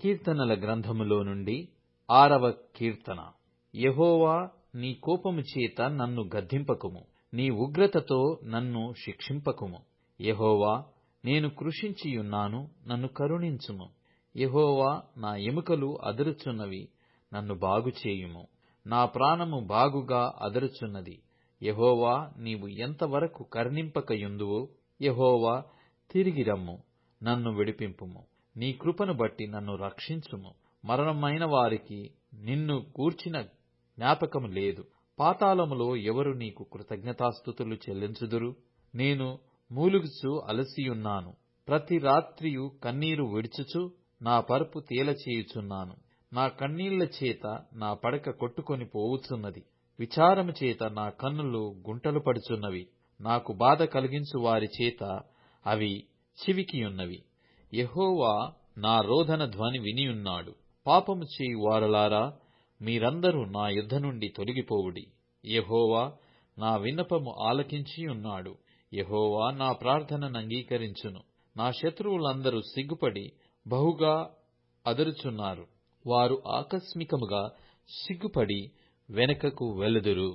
కీర్తనల గ్రంథములో నుండి 6వ కీర్తన. యెహోవా, నీ కోపము చేత నన్ను గద్దింపకుము, నీ ఉగ్రతతో నన్ను శిక్షింపకుము. యెహోవా, నేను కృషించియున్నాను, నన్ను కరుణించుము. యెహోవా, నా ఎముకలు అదరుచున్నవి, నన్ను బాగుచేయుము. నా ప్రాణము బాగుగా అదరుచున్నది. యెహోవా, నీవు ఎంతవరకు కరుణింపకయుందువో, యెహోవా, తిరిగి రమ్ము, నన్ను విడిపింపుము. నీ కృపను బట్టి నన్ను రక్షించుము. మరణమైన వారికి నిన్ను గూర్చిన జ్ఞాపకము లేదు. పాతాళములో ఎవరు నీకు కృతజ్ఞతాస్తుతులు చెల్లించుదురు? నేను మూలుగుచు అలసియున్నాను. ప్రతి రాత్రియు కన్నీరు విడుచుచు నా పరుపు తేలచేయుచున్నాను. నా కన్నీళ్ల చేత నా పడక కొట్టుకొని పోవుచున్నది. విచారము చేత నా కన్నులు గుంటలు పడుచున్నవి. నాకు బాధ కలిగించు వారి చేత అవి చివికియున్నవి. యెహోవా నా రోదన ధ్వని వినియున్నాడు. పాపము చేయు వారలారా, మీరందరూ నా యుద్ధ నుండి తొలగిపోవుడి. యెహోవా నా విన్నపము ఆలకించియున్నాడు. యెహోవా నా ప్రార్థనను అంగీకరించును. నా శత్రువులందరూ సిగ్గుపడి బహుగా అదరుచున్నారు. వారు ఆకస్మికముగా సిగ్గుపడి వెనుకకు వెలుదురు.